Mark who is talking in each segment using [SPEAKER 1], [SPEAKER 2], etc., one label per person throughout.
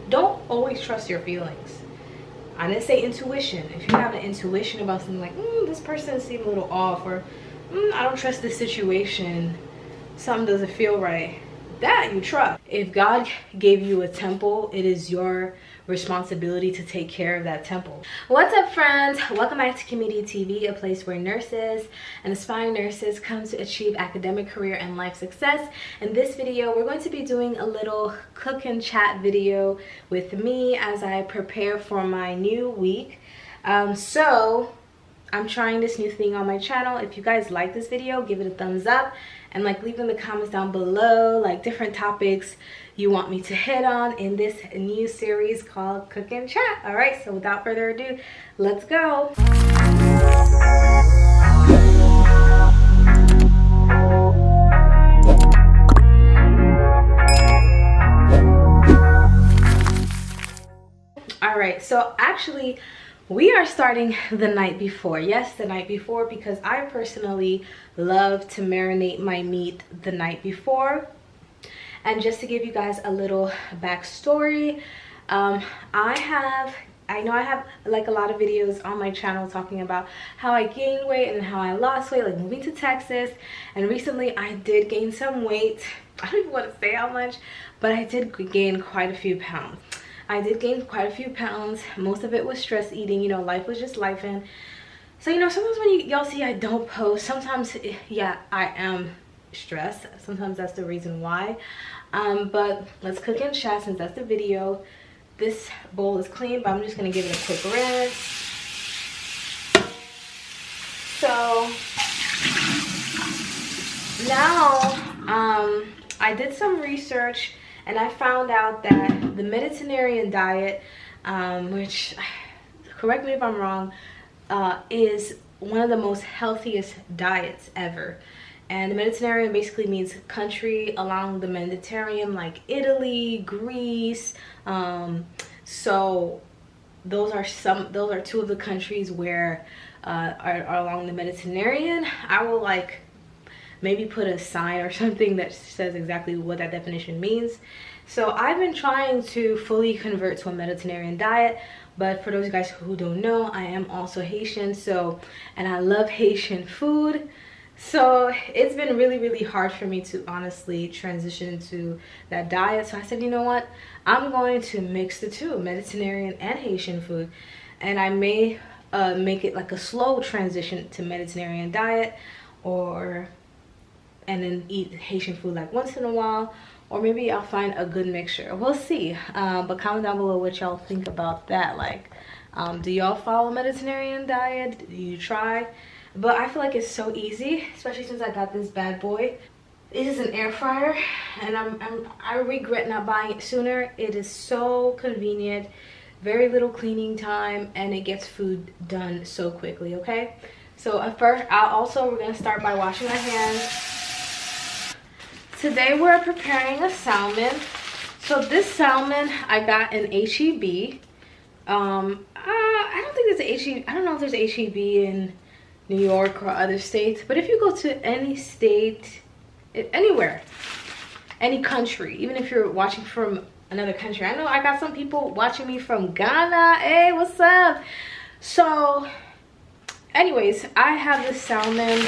[SPEAKER 1] Don't always trust your feelings. I didn't say intuition. If you have an intuition about something like, this person seems a little off, or I don't trust this situation, something doesn't feel right, that you trust. If God gave you a temple, it is your responsibility to take care of that temple. What's up, friends? Welcome back to KimmyDTV, a place where nurses and aspiring nurses come to achieve academic, career, and life success. In this video, we're going to be doing a little cook and chat video with me as I prepare for my new week. So I'm trying this new thing on my channel. If you guys like this video, give it a thumbs up, and leave in the comments down below different topics you want me to hit on in this new series called Cook and Chat. All right, so without further ado, let's go. All right, so actually we are starting the night before. Yes, the night before, because I personally love to marinate my meat the night before. And just to give you guys a little backstory, I know I have a lot of videos on my channel talking about how I gained weight and how I lost weight, like moving to Texas. And recently I did gain some weight. I don't even want to say how much, but I did gain quite a few pounds. Most of it was stress eating. You know, life was just lifing. So, you know, sometimes when y'all see I don't post, sometimes, yeah, I am stressed. Sometimes that's the reason why. But let's cook and chat since that's the video. This bowl is clean, but I'm just going to give it a quick rinse. So, now, I did some research and I found out that the Mediterranean diet, which, correct me if I'm wrong, is one of the most healthiest diets ever. And the Mediterranean basically means country along the Mediterranean, like Italy, Greece. So those are two of the countries where are along the Mediterranean. I will maybe put a sign or something that says exactly what that definition means. So I've been trying to fully convert to a Mediterranean diet, but for those guys who don't know, I am also Haitian, and I love Haitian food. So it's been really hard for me to honestly transition to that diet. So I said, you know what, I'm going to mix the two, Mediterranean and Haitian food, and I may make it like a slow transition to Mediterranean diet, and then eat Haitian food once in a while, or maybe I'll find a good mixture. We'll see. But comment down below what y'all think about that. Do y'all follow Mediterranean diet? Do you try? But I feel like it's so easy, especially since I got this bad boy. It is an air fryer, and I regret not buying it sooner. It is so convenient, very little cleaning time, and it gets food done so quickly. Okay, so at first, we're gonna start by washing our hands. Today we're preparing a salmon. So this salmon I got in HEB. I don't think there's a HEB. I don't know if there's a HEB in New York or other states, but if you go to any state, anywhere, any country, even if you're watching from another country, I know I got some people watching me from Ghana. Hey, what's up? So anyways, I have this salmon.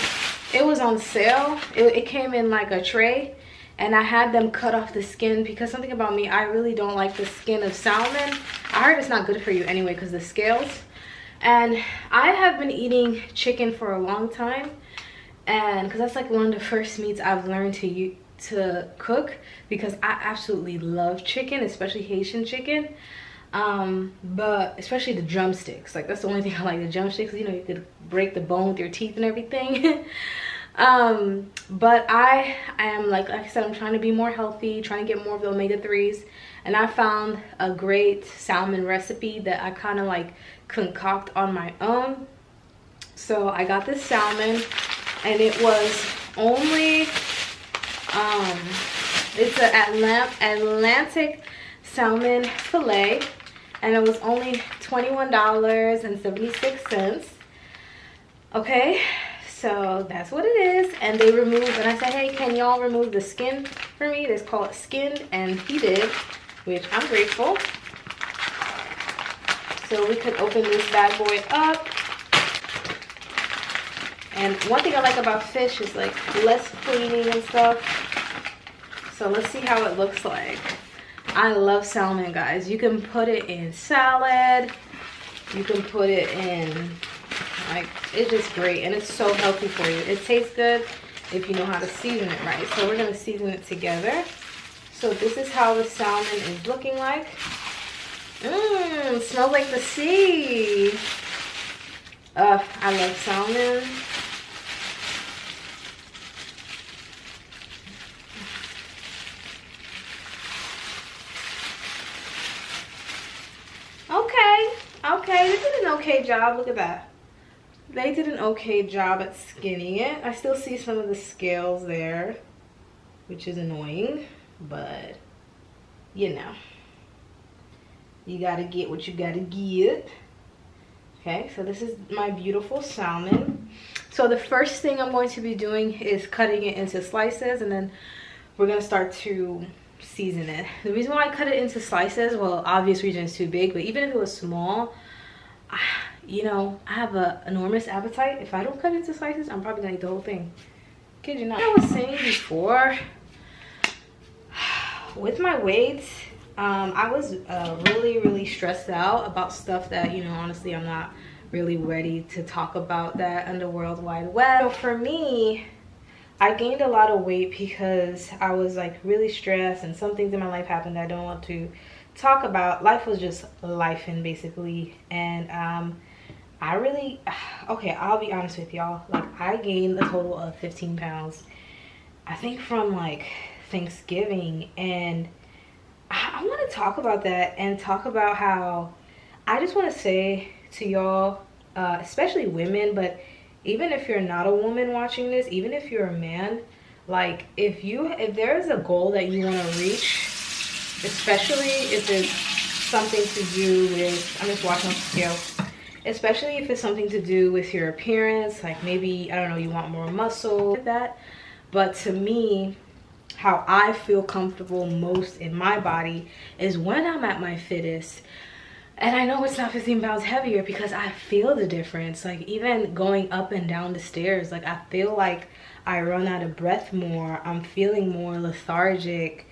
[SPEAKER 1] It was on sale. It came in a tray, and I had them cut off the skin because something about me, I really don't like the skin of salmon. I heard it's not good for you anyway because the scales. And I have been eating chicken for a long time, and because that's one of the first meats I've learned to cook, because I absolutely love chicken, especially Haitian chicken. But especially the drumsticks, that's the only thing I like, the drumsticks. You know, you could break the bone with your teeth and everything. But I am like I said, I'm trying to be more healthy, trying to get more of the omega-3s, and I found a great salmon recipe that I kind of concoct on my own. So I got this salmon, and it was only it's an Atlantic salmon fillet, and it was only $21.76. Okay, so that's what it is. And they removed, and I said, hey, can y'all remove the skin for me? They call it skinned, and he did. which I'm grateful. So we could open this bad boy up. And one thing I like about fish is like less cleaning and stuff. So let's see how it looks like. I love salmon, guys. You can put it in salad. You can put it in, like, it's just great. And it's so healthy for you. It tastes good if you know how to season it right. So we're going to season it together. So this is how the salmon is looking like. Mmm, smells like the sea. I love salmon. Okay, they did an okay job. Look at that. They did an okay job at skinning it. I still see some of the scales there, which is annoying, but you know, you gotta get what you gotta get. Okay, so this is my beautiful salmon. So the first thing I'm going to be doing is cutting it into slices, and then we're gonna start to season it. The reason why I cut it into slices, well, obvious reason it's too big, but even if it was small, you know, I have an enormous appetite. If I don't cut it into slices, I'm probably gonna eat the whole thing. Kid you not. I was saying before, with my weight, I was really stressed out about stuff that, you know, honestly, I'm not really ready to talk about that on the World Wide Web. So for me, I gained a lot of weight because I was like really stressed, and some things in my life happened that I don't want to talk about. Life was just lifing basically, and I really, okay, I'll be honest with y'all, like I gained a total of 15 pounds, I think from like Thanksgiving, and I want to talk about that and talk about how I just want to say to y'all, especially women, but even if you're not a woman watching this, even if you're a man, like if there's a goal that you want to reach, especially if it's something to do with, I'm just watching on the scale, especially if it's something to do with your appearance, like maybe, I don't know, you want more muscle, like that. But to me, how I feel comfortable most in my body is when I'm at my fittest. And I know it's not 15 pounds heavier because I feel the difference. Like even going up and down the stairs, like I feel like I run out of breath more. I'm feeling more lethargic.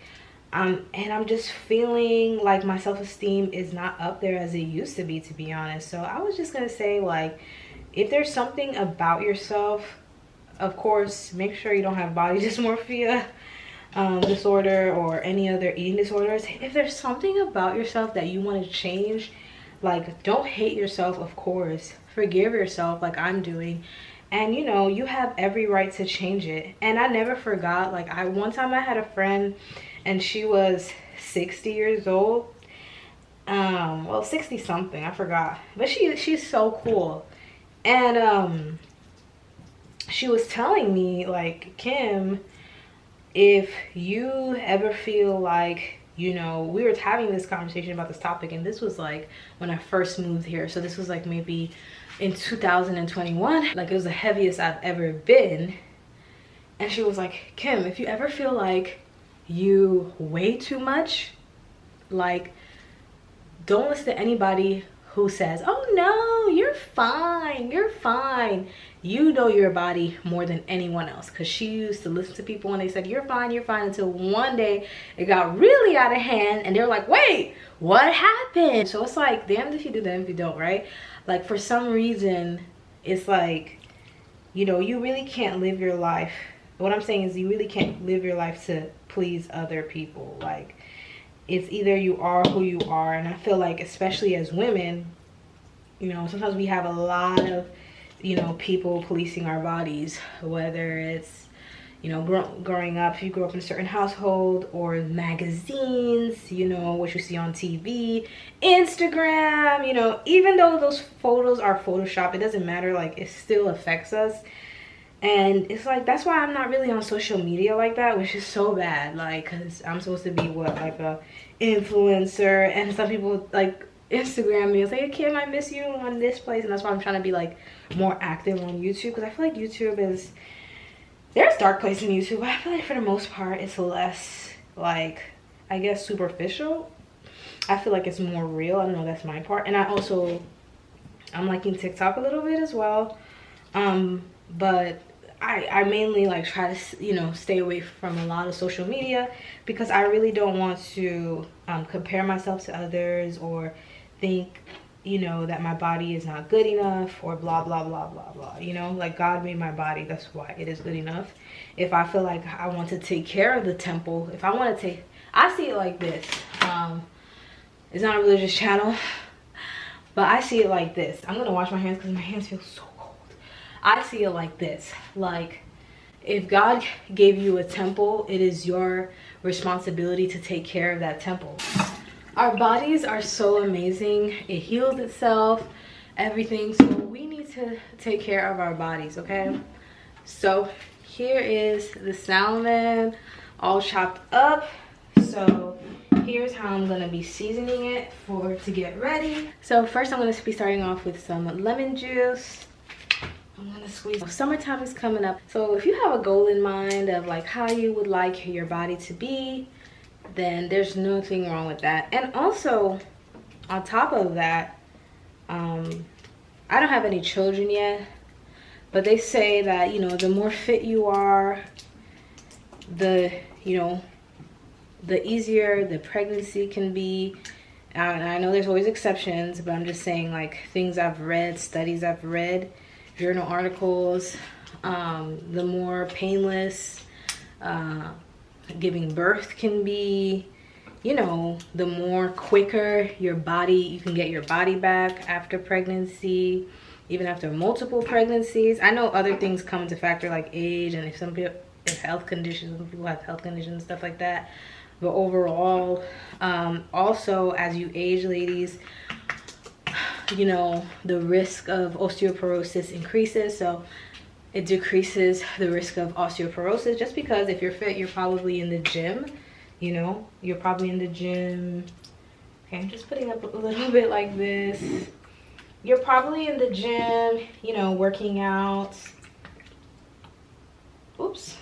[SPEAKER 1] And I'm just feeling like my self-esteem is not up there as it used to be honest. So I was just gonna say, like, if there's something about yourself, of course, make sure you don't have body dysmorphia disorder or any other eating disorders. If there's something about yourself that you want to change, like, don't hate yourself, of course. Forgive yourself like I'm doing. And you know, you have every right to change it. And I never forgot, like, one time I had a friend and she was 60 years old. Well, 60 something, I forgot. But she's so cool. And she was telling me, like, Kim, if you ever feel like, you know, we were having this conversation about this topic, and this was like when I first moved here. So this was like maybe in 2021. Like it was the heaviest I've ever been. And she was like, Kim, if you ever feel like you weigh too much, like, don't listen to anybody who says, oh no, you're fine, you're fine. You know your body more than anyone else. Because she used to listen to people when they said you're fine, until one day it got really out of hand and they're like, wait, what happened? So it's like, damned if you do, damned if you don't, right? Like for some reason, it's like, you know, you really can't live your life. What I'm saying is you really can't live your life to please other people. Like, it's either you are who you are. And I feel like, especially as women, you know, sometimes we have a lot of, you know, people policing our bodies, whether it's, you know, growing up, if you grew up in a certain household, or magazines, you know, what you see on TV, Instagram, you know, even though those photos are Photoshop, it doesn't matter, like, it still affects us. And it's like, that's why I'm not really on social media like that, which is so bad. Like, because I'm supposed to be what, like a influencer, and some people like Instagram me and say, hey Kim, I miss you on this place. And that's why I'm trying to be like more active on YouTube, because I feel like YouTube is, there's dark places in YouTube, but I feel like for the most part it's less, like, I guess, superficial. I feel like it's more real. I don't know, that's my part. And I'm liking TikTok a little bit as well. But I mainly like try to, you know, stay away from a lot of social media because I really don't want to compare myself to others or think, you know, that my body is not good enough or blah blah blah blah blah. You know, like God made my body, that's why it is good enough. If I feel like I want to take care of the temple, if I want to take, I see it like this. It's not a religious channel, but I see it like this. I'm gonna wash my hands because my hands feel so cold. I see it like this. Like, if God gave you a temple, it is your responsibility to take care of that temple. Our bodies are so amazing. It heals itself, everything. So we need to take care of our bodies, okay? So here is the salmon all chopped up. So here's how I'm gonna be seasoning it to get ready. So first I'm gonna be starting off with some lemon juice. I'm gonna squeeze. Summertime is coming up. So if you have a goal in mind of like how you would like your body to be, then there's nothing wrong with that. And also on top of that, I don't have any children yet, but they say that, you know, the more fit you are, the, you know, the easier the pregnancy can be. And I know there's always exceptions, but I'm just saying, like, things I've read, studies I've read, journal articles, the more painless giving birth can be, you know, the more quicker you can get your body back after pregnancy, even after multiple pregnancies. I know other things come into factor like age and if some people have health conditions, some people have health conditions, stuff like that. But overall, also as you age, ladies, you know, the risk of osteoporosis increases. So it decreases the risk of osteoporosis, just because if you're fit, you're probably in the gym, you know, you're probably in the gym. Okay, I'm just putting up a little bit like this. You're probably in the gym, you know, working out. Oops.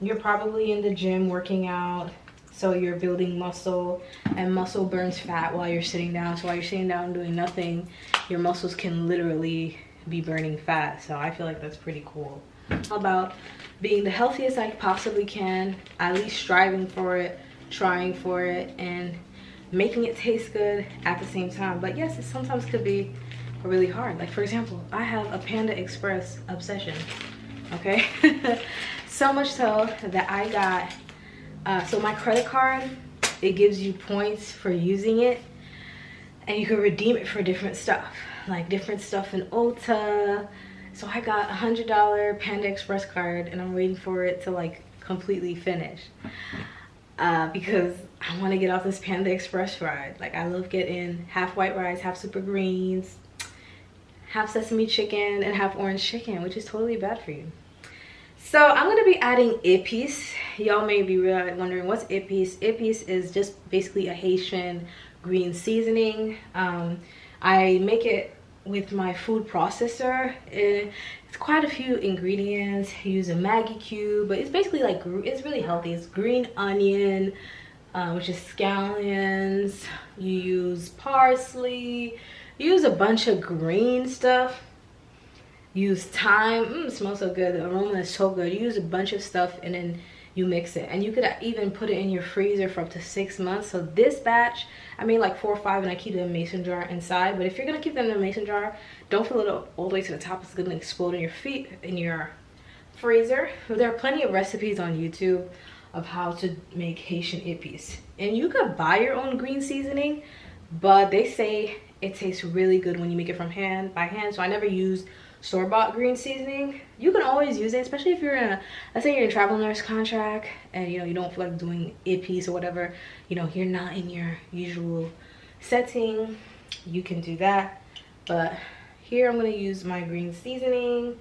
[SPEAKER 1] You're probably in the gym working out. So you're building muscle, and muscle burns fat while you're sitting down. So while you're sitting down doing nothing, your muscles can literally be burning fat. So I feel like that's pretty cool. About being the healthiest I possibly can, at least striving for it, trying for it, and making it taste good at the same time. But yes, it sometimes could be really hard. Like, for example, I have a Panda Express obsession, okay? So much so that I got so my credit card, it gives you points for using it, and you can redeem it for different stuff, like different stuff in Ulta. So I got a $100 Panda Express card, and I'm waiting for it to like completely finish because I want to get off this Panda Express ride. Like, I love getting half white rice, half super greens, half sesame chicken, and half orange chicken, which is totally bad for you. So I'm going to be adding épices. Y'all may be wondering, what's épices? Épices is just basically a Haitian green seasoning. I make it with my food processor. It's quite a few ingredients. I use a Maggi cube, but it's basically like, it's really healthy. It's green onion, which is scallions. You use parsley. You use a bunch of green stuff. Use thyme. It smells so good. The aroma is so good. You use a bunch of stuff and then you mix it, and you could even put it in your freezer for up to 6 months. So this batch, I made like 4 or 5, and I keep it in a mason jar inside. But if you're gonna keep them in a mason jar, don't fill it up all the way to the top. It's gonna explode in your freezer. There are plenty of recipes on YouTube of how to make Haitian épices, and you could buy your own green seasoning, but they say it tastes really good when you make it by hand. So I never use store-bought green seasoning. You can always use it, especially if you're in let's say you're in a travel nurse contract and you know you don't feel like doing épices or whatever, you know, you're not in your usual setting, you can do that. But here I'm going to use my green seasoning,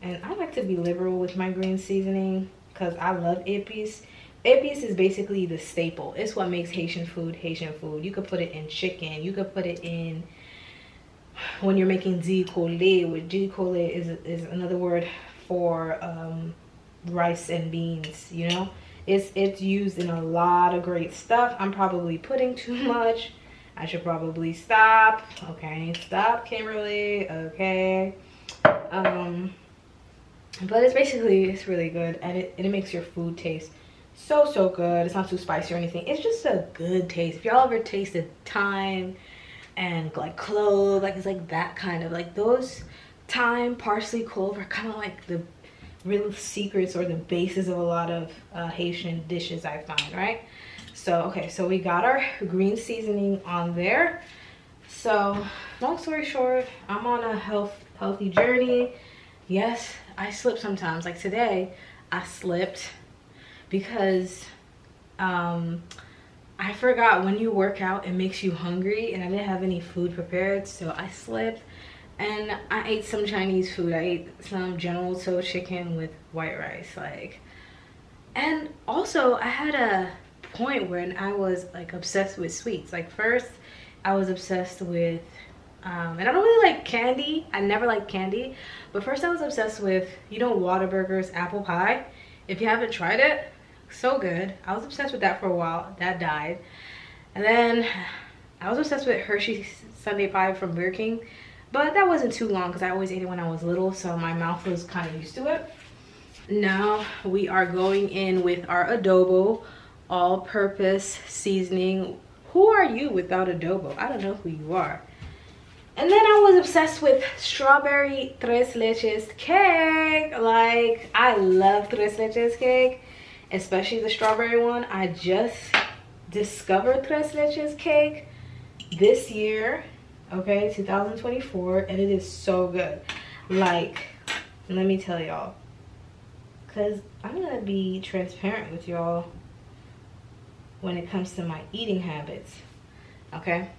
[SPEAKER 1] and I like to be liberal with my green seasoning because I love épices. Épices is basically the staple. It's what makes Haitian food Haitian food. You could put it in chicken, you could put it in when you're making riz collé, which riz collé is another word for rice and beans, you know. It's used in a lot of great stuff. I'm probably putting too much. I should probably stop. Okay, stop, Kimberly. Okay. But it's really good, and it makes your food taste so good. It's not too spicy or anything. It's just a good taste. If y'all ever tasted thyme and like clove, like it's like that kind of, like those thyme, parsley, clove are kind of like the real secrets or the basis of a lot of Haitian dishes, I find, right? So okay, so we got our green seasoning on there. So long story short, I'm on a healthy journey. Yes, I slip sometimes. Like today I slipped because I forgot when you work out it makes you hungry, and I didn't have any food prepared, so I slipped and I ate some Chinese food. I ate some General Tso chicken with white rice, like. And also I had a point when I was like obsessed with sweets. Like first I was obsessed with and I don't really like candy. I never liked candy, but first I was obsessed with, you know, Whataburger's apple pie. If you haven't tried it, so good. I was obsessed with that for a while. That died. And then I was obsessed with Hershey's Sundae pie from Burger King, but that wasn't too long because I always ate it when I was little, so my mouth was kind of used to it. Now we are going in with our adobo all-purpose seasoning. Who are you without adobo? I don't know who you are. And then I was obsessed with strawberry tres leches cake. Like, I love tres leches cake, especially the strawberry one. I just discovered tres leches cake this year, okay, 2024, and it is so good. Like, let me tell y'all, because I'm gonna be transparent with y'all when it comes to my eating habits, okay?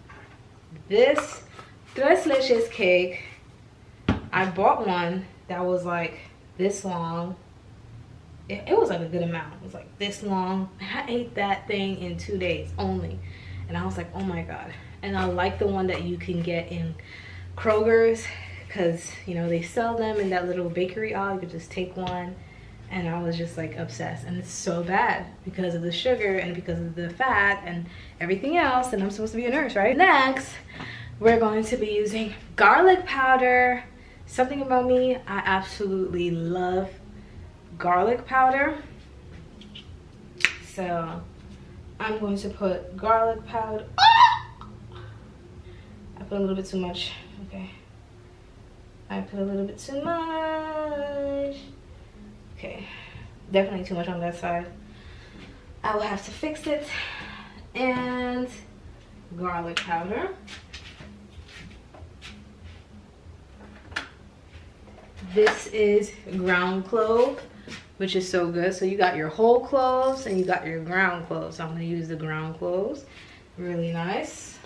[SPEAKER 1] This tres leches cake, I bought one that was like this long. It was like a good amount. It was like this long. I ate that thing in 2 days only, and I was like, oh my god. And I like the one that you can get in Kroger's, because you know they sell them in that little bakery aisle. You could just take one. And I was just like obsessed, and it's so bad because of the sugar and because of the fat and everything else, and I'm supposed to be a nurse, right? Next, we're going to be using garlic powder. Something about me, I absolutely love garlic powder. So I'm going to put garlic powder. I put a little bit too much. Okay, I put a little bit too much. Okay, definitely too much on that side. I will have to fix it. And garlic powder. This is ground clove, which is so good. So you got your whole cloves and you got your ground cloves. So I'm gonna use the ground cloves. Really nice.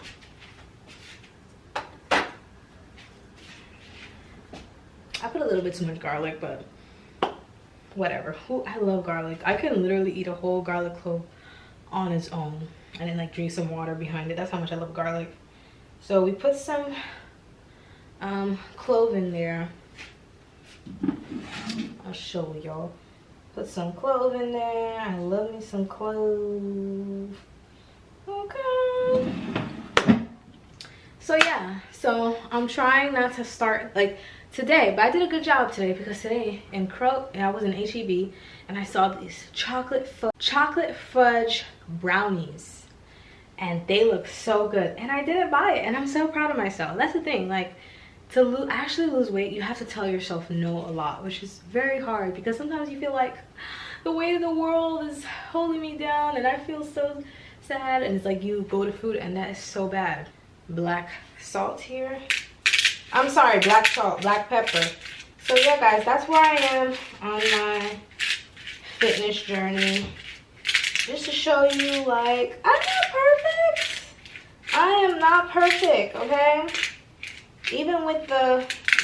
[SPEAKER 1] I put a little bit too much garlic, but whatever. I love garlic. I can literally eat a whole garlic clove on its own and then like drink some water behind it. That's how much I love garlic. So we put some clove in there. I'll show y'all. Put some clove in there. I love me some clove. Okay. So yeah, so I'm trying not to start like today, but I did a good job today because today in I was in HEB and I saw these chocolate fudge brownies, and they look so good, and I didn't buy it, and I'm so proud of myself. That's the thing, like to actually lose weight, you have to tell yourself no a lot, which is very hard because sometimes you feel like the weight of the world is holding me down and I feel so sad, and it's like you go to food and that is so bad. Black salt here. I'm sorry, black salt, black pepper. So yeah guys, that's where I am on my fitness journey. Just to show you, like, I'm not perfect. I am not perfect, okay? Even with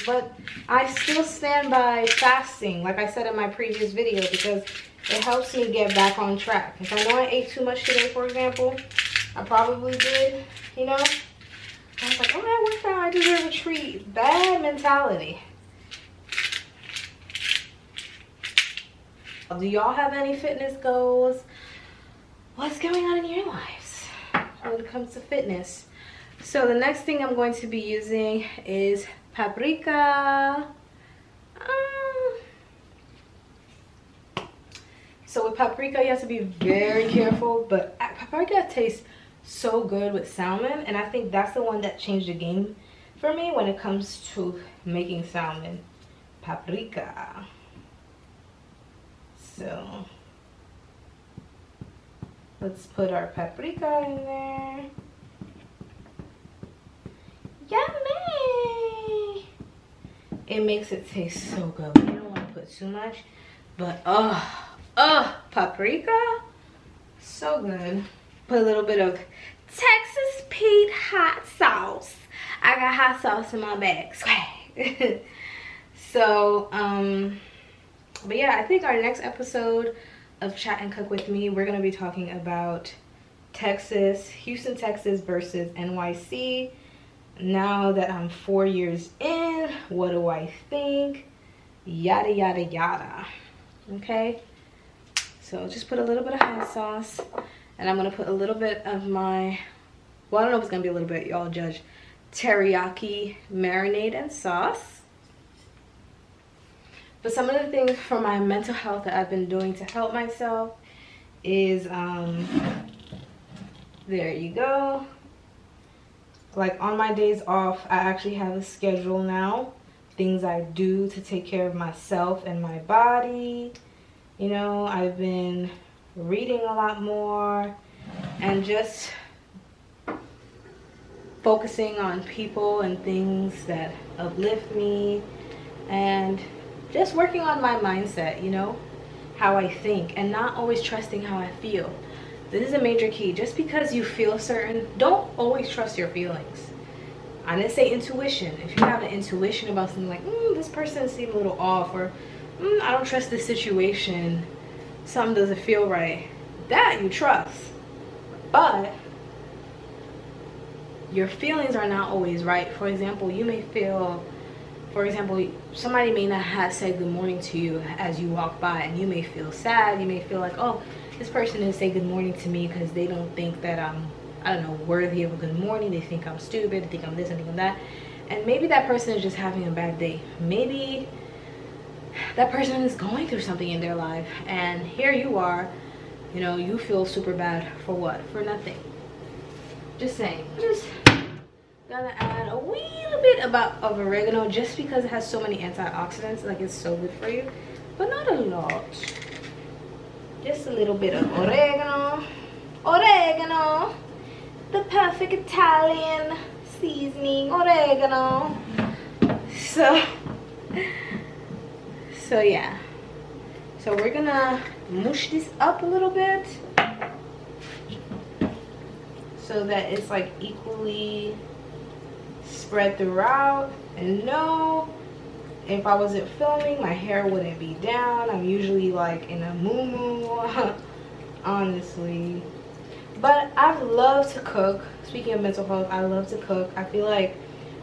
[SPEAKER 1] but I still stand by fasting, like I said in my previous video, because it helps me get back on track. If I know I ate too much today, for example, I probably did, you know? I was like, oh, I worked out, I deserve a treat. Bad mentality. Do y'all have any fitness goals? What's going on in your lives when it comes to fitness? So the next thing I'm going to be using is paprika. So with paprika, you have to be very careful, but paprika tastes so good with salmon, and I think that's the one that changed the game for me when it comes to making salmon. Paprika. So let's put our paprika in there. Yummy! It makes it taste so good. You don't want to put too much, but paprika, so good. Put a little bit of Texas Pete hot sauce. I got hot sauce in my bag. So, but yeah, I think our next episode of Chat and Cook with Me, we're gonna be talking about Texas, Houston, Texas versus NYC. Now that I'm 4 years in, what do I think? Yada, yada, yada. Okay? So just put a little bit of hot sauce. And I'm going to put a little bit of my, well, I don't know if it's going to be a little bit, y'all judge, teriyaki marinade and sauce. But some of the things for my mental health that I've been doing to help myself is, there you go. Like on my days off, I actually have a schedule now. Things I do to take care of myself and my body. You know, I've been reading a lot more and just focusing on people and things that uplift me and just working on my mindset, you know, how I think and not always trusting how I feel. This is a major key. Just because you feel certain, don't always trust your feelings. I didn't say intuition. If you have an intuition about something like, this person seems a little off, or I don't trust this situation, something doesn't feel right, that you trust. But your feelings are not always right. For example, you may feel, somebody may not have said good morning to you as you walk by, and you may feel sad. You may feel like, oh, this person didn't say good morning to me because they don't think that I'm, I don't know, worthy of a good morning. They think I'm stupid, they think I'm this and think I'm that. And maybe that person is just having a bad day. Maybe that person is going through something in their life, and here you are, you know, you feel super bad for what? For nothing. Just saying. Just gonna add a little bit of oregano just because it has so many antioxidants, like it's so good for you, but not a lot. Just a little bit of oregano. Oregano, the perfect Italian seasoning, oregano. So yeah. So we're gonna mush this up a little bit so that it's like equally spread throughout. And no, if I wasn't filming, my hair wouldn't be down. I'm usually like in a moo-moo, honestly. But I love to cook. Speaking of mental health, I love to cook. I feel like,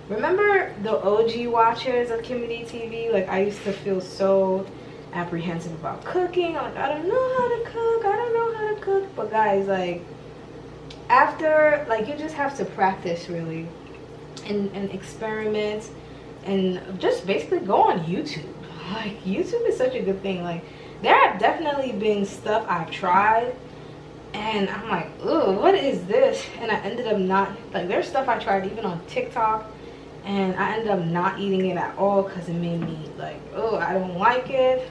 [SPEAKER 1] remember the OG watchers of KimmyDTV? Like, I used to feel so apprehensive about cooking. Like, I don't know how to cook. I don't know how to cook. But guys, like, after, like, you just have to practice, really, and experiment, and just basically go on YouTube. Like, YouTube is such a good thing. Like, there have definitely been stuff I've tried and I'm like, ooh, what is this? And I ended up not, like, there's stuff I tried even on TikTok and I ended up not eating it at all because it made me like, oh, I don't like it.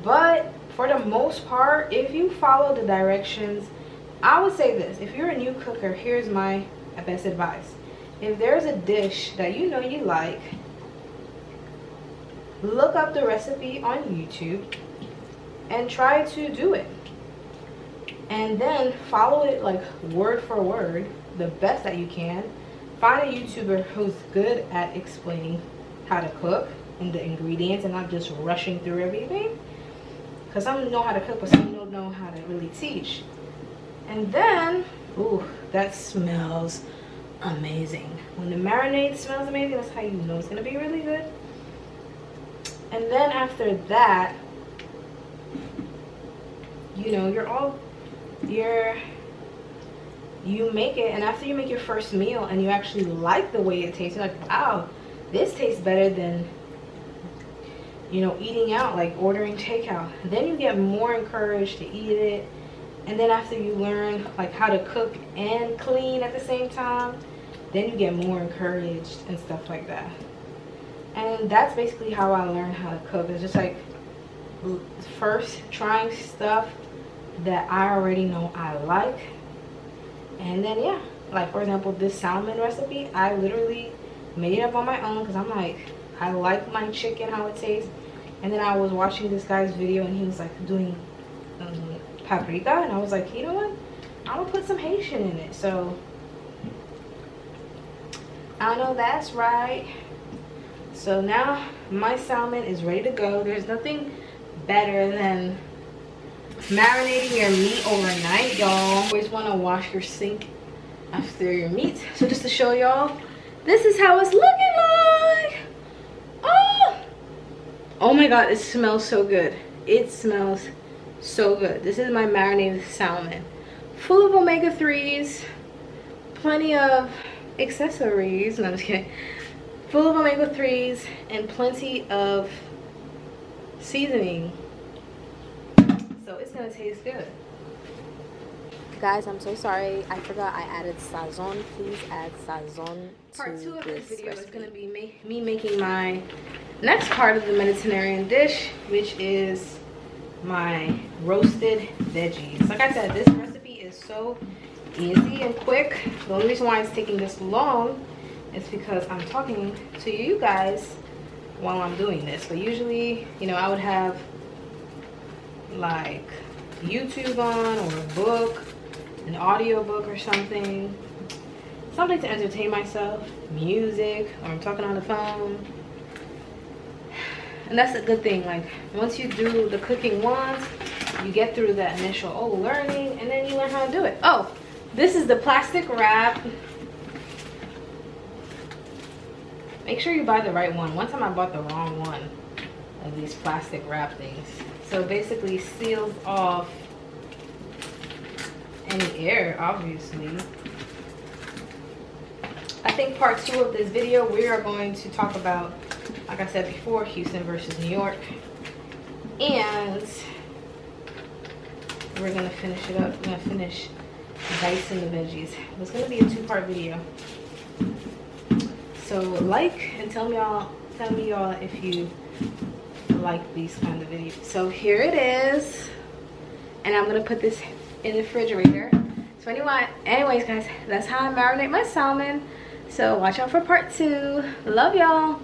[SPEAKER 1] But for the most part, if you follow the directions, I would say this: if you're a new cooker, here's my best advice. If there's a dish that you know you like, look up the recipe on YouTube and try to do it, and then follow it like word for word the best that you can. Find a YouTuber who's good at explaining how to cook and the ingredients and not just rushing through everything, because some know how to cook but some don't know how to really teach. And then, ooh, that smells amazing. When the marinade smells amazing, that's how you know it's gonna be really good. And then after that, you know, you make it, and after you make your first meal and you actually like the way it tastes, you're like, wow, this tastes better than, you know, eating out, like ordering takeout. Then you get more encouraged to eat it. And then after you learn like how to cook and clean at the same time, then you get more encouraged and stuff like that. And that's basically how I learned how to cook. It's just like first trying stuff that I already know I like. And then yeah, like for example, this salmon recipe, I literally made it up on my own because I'm like, I like my chicken, how it tastes. And then I was watching this guy's video and he was like doing paprika, and I was like, you know what, I'm gonna put some Haitian in it. So I know that's right. So now my salmon is ready to go. There's nothing better than marinating your meat overnight, y'all. Always want to wash your sink after your meat. So just to show y'all, this is how it's looking like. Oh my god, it smells so good. It smells so good. This is my marinated salmon, full of omega-3s, plenty of accessories. No, I'm just kidding. Full of omega-3s and plenty of seasoning. So it's gonna taste good.
[SPEAKER 2] Guys, I'm so sorry. I forgot I added sazon. Please add sazon to
[SPEAKER 1] Part 2 of this video
[SPEAKER 2] recipe.
[SPEAKER 1] is gonna be me making my next part of the Mediterranean dish, which is my roasted veggies. Like I said, this recipe is so easy and quick. The only reason why it's taking this long is because I'm talking to you guys while I'm doing this. But usually, you know, I would have like YouTube on, or a book, an audio book or something to entertain myself, music, or I'm talking on the phone. And that's a good thing. Like once you do the cooking once, you get through that initial learning, and then you learn how to do it. Oh, this is the plastic wrap. Make sure you buy the right one. One time I bought the wrong one of these plastic wrap things. So basically seals off any air, obviously. I think part 2 of this video, we are going to talk about, like I said before, Houston versus New York. And we're gonna finish it up. We're gonna finish dicing the veggies. It's gonna be a 2-part video. So like and tell me y'all if you like these kind of videos. So here it is, and I'm gonna put this in the refrigerator. So anyways guys, that's how I marinate my salmon. So watch out for part 2. Love y'all.